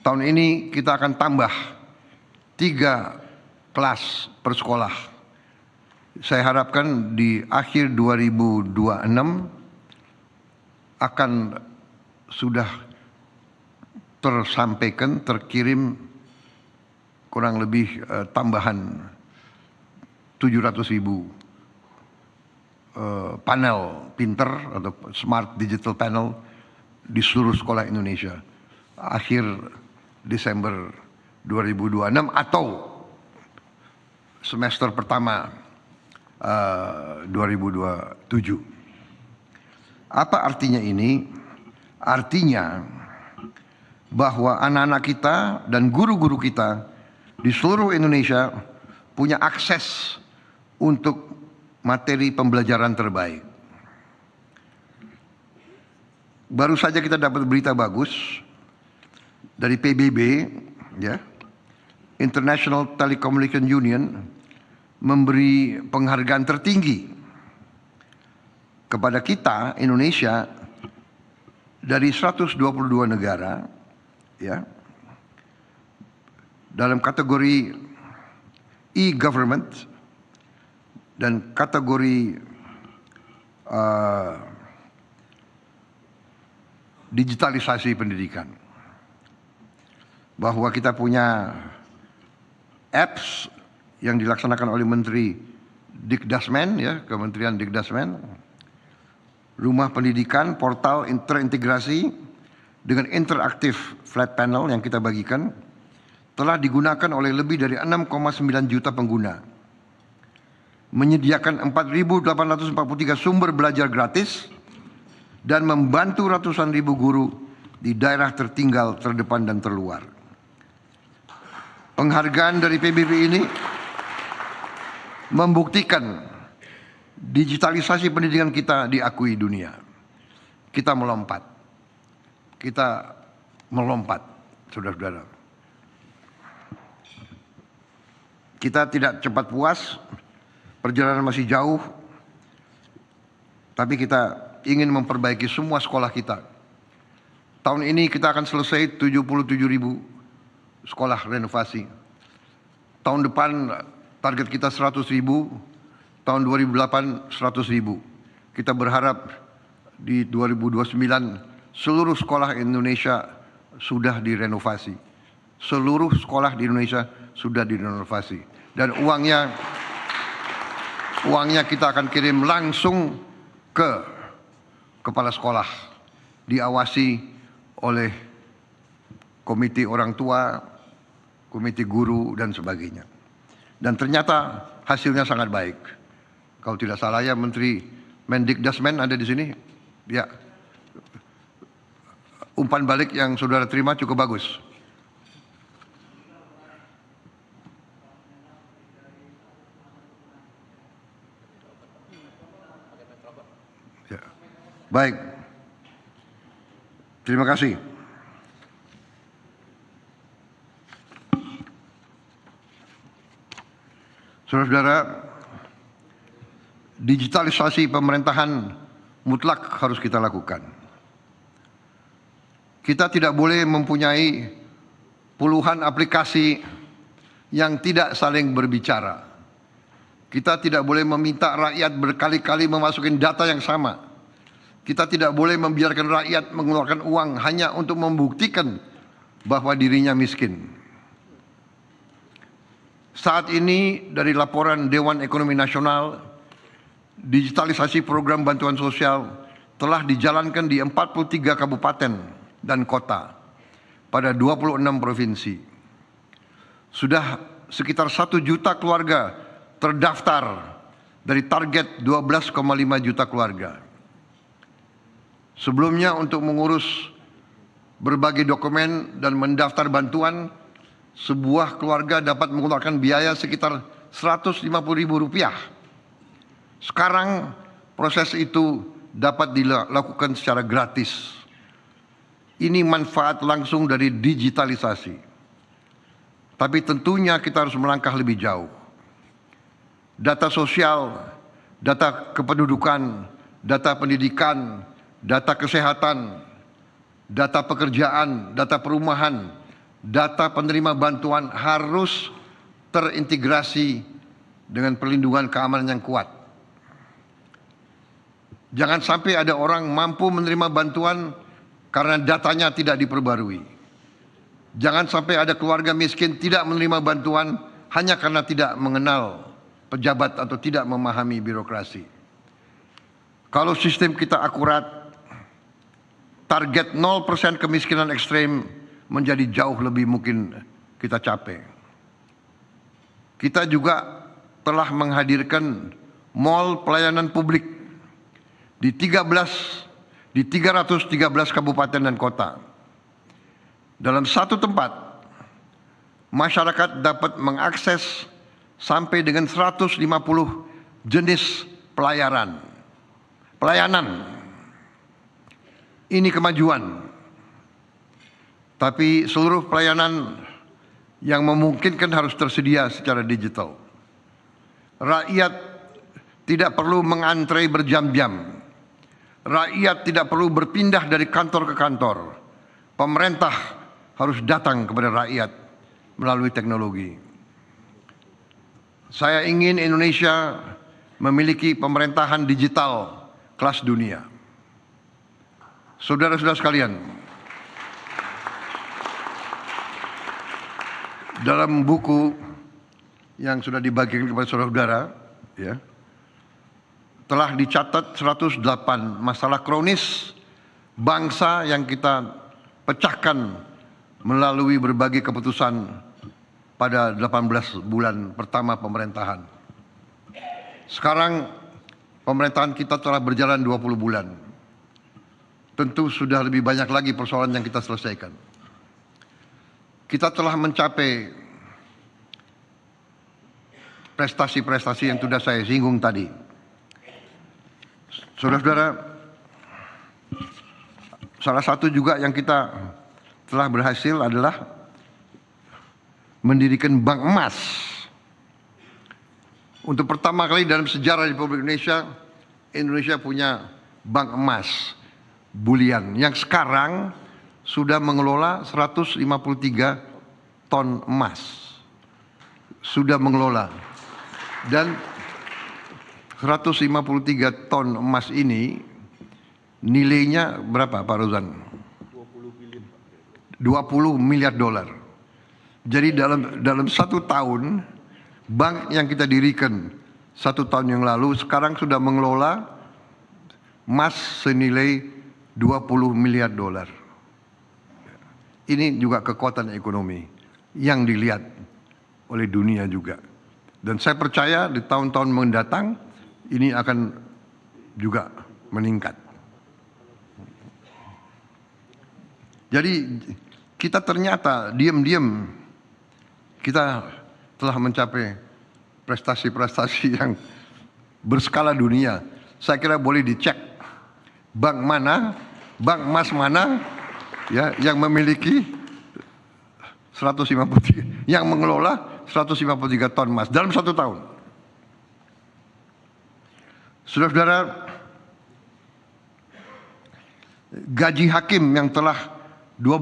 Tahun ini kita akan tambah 3 kelas per sekolah. Saya harapkan di akhir 2026 akan sudah terkirim kurang lebih tambahan 700.000 panel pinter atau smart digital panel di seluruh sekolah Indonesia akhir Desember 2026 atau semester pertama 2027. Apa artinya ini? Artinya bahwa anak-anak kita dan guru-guru kita di seluruh Indonesia punya akses untuk materi pembelajaran terbaik. Baru saja kita dapat berita bagus dari PBB, ya, International Telecommunication Union, memberi penghargaan tertinggi kepada kita Indonesia dari 122 negara, ya, dalam kategori e-government dan kategori digitalisasi pendidikan. Bahwa kita punya apps yang dilaksanakan oleh Menteri Dikdasmen, ya, Kementerian Dikdasmen, rumah pendidikan, portal terintegrasi dengan interaktif flat panel yang kita bagikan, telah digunakan oleh lebih dari 6,9 juta pengguna, menyediakan 4.843 sumber belajar gratis, dan membantu ratusan ribu guru di daerah tertinggal, terdepan, dan terluar. Penghargaan dari PBB ini membuktikan digitalisasi pendidikan kita diakui dunia. Kita melompat. Kita melompat, saudara-saudara. Kita tidak cepat puas, perjalanan masih jauh, tapi kita ingin memperbaiki semua sekolah kita. Tahun ini kita akan selesai 77.000 sekolah renovasi. Tahun depan target kita 100.000, tahun 2008 100.000. Kita berharap di 2029 seluruh sekolah Indonesia sudah direnovasi. Seluruh sekolah di Indonesia sudah direnovasi. Dan uangnya kita akan kirim langsung ke kepala sekolah, diawasi oleh komite orang tua, komite guru, dan sebagainya. Dan ternyata hasilnya sangat baik. Kalau tidak salah ya, Menteri Mendikdasmen ada di sini. Ya, umpan balik yang saudara terima cukup bagus. Ya. Baik. Terima kasih. Saudara-saudara, digitalisasi pemerintahan mutlak harus kita lakukan. Kita tidak boleh mempunyai puluhan aplikasi yang tidak saling berbicara. Kita tidak boleh meminta rakyat berkali-kali memasukin data yang sama. Kita tidak boleh membiarkan rakyat mengeluarkan uang hanya untuk membuktikan bahwa dirinya miskin. Saat ini dari laporan Dewan Ekonomi Nasional, digitalisasi program bantuan sosial telah dijalankan di 43 kabupaten dan kota pada 26 provinsi. Sudah sekitar 1 juta keluarga terdaftar dari target 12,5 juta keluarga. Sebelumnya untuk mengurus berbagai dokumen dan mendaftar bantuan, sebuah keluarga dapat mengeluarkan biaya sekitar Rp150.000. Sekarang proses itu dapat dilakukan secara gratis. Ini manfaat langsung dari digitalisasi. Tapi tentunya kita harus melangkah lebih jauh. Data sosial, data kependudukan, data pendidikan, data kesehatan, data pekerjaan, data perumahan, data penerima bantuan harus terintegrasi dengan perlindungan keamanan yang kuat. Jangan sampai ada orang mampu menerima bantuan karena datanya tidak diperbarui. Jangan sampai ada keluarga miskin tidak menerima bantuan hanya karena tidak mengenal pejabat atau tidak memahami birokrasi. Kalau sistem kita akurat, target 0% kemiskinan ekstrem menjadi jauh lebih mungkin kita capai. Kita juga telah menghadirkan mall pelayanan publik di 313 kabupaten dan kota. Dalam satu tempat, masyarakat dapat mengakses sampai dengan 150 jenis pelayanan. Ini kemajuan. Tapi seluruh pelayanan yang memungkinkan harus tersedia secara digital. Rakyat tidak perlu mengantre berjam-jam. Rakyat tidak perlu berpindah dari kantor ke kantor. Pemerintah harus datang kepada rakyat melalui teknologi. Saya ingin Indonesia memiliki pemerintahan digital kelas dunia. Saudara-saudara sekalian, dalam buku yang sudah dibagikan kepada saudara-saudara, ya, telah dicatat 108 masalah kronis bangsa yang kita pecahkan melalui berbagai keputusan pada 18 bulan pertama pemerintahan. Sekarang pemerintahan kita telah berjalan 20 bulan. Tentu sudah lebih banyak lagi persoalan yang kita selesaikan. Kita telah mencapai prestasi-prestasi yang sudah saya singgung tadi. Saudara-saudara, salah satu juga yang kita telah berhasil adalah mendirikan bank emas. Untuk pertama kali dalam sejarah Republik Indonesia, Indonesia punya bank emas bulian yang sekarang sudah mengelola 153 ton emas. Sudah mengelola. Dan 153 ton emas ini nilainya berapa Pak Rozan? 20 miliar dolar. Jadi dalam satu tahun, bank yang kita dirikan 1 tahun yang lalu sekarang sudah mengelola emas senilai 20 miliar dolar. Ini juga kekuatan ekonomi yang dilihat oleh dunia juga. Dan saya percaya di tahun-tahun mendatang ini akan juga meningkat. Jadi kita ternyata diam-diam kita telah mencapai prestasi-prestasi yang berskala dunia. Saya kira boleh dicek bank mana, bank emas mana ya yang memiliki 153, yang mengelola 153 ton emas dalam 1 tahun. Saudara-saudara, gaji hakim yang telah 12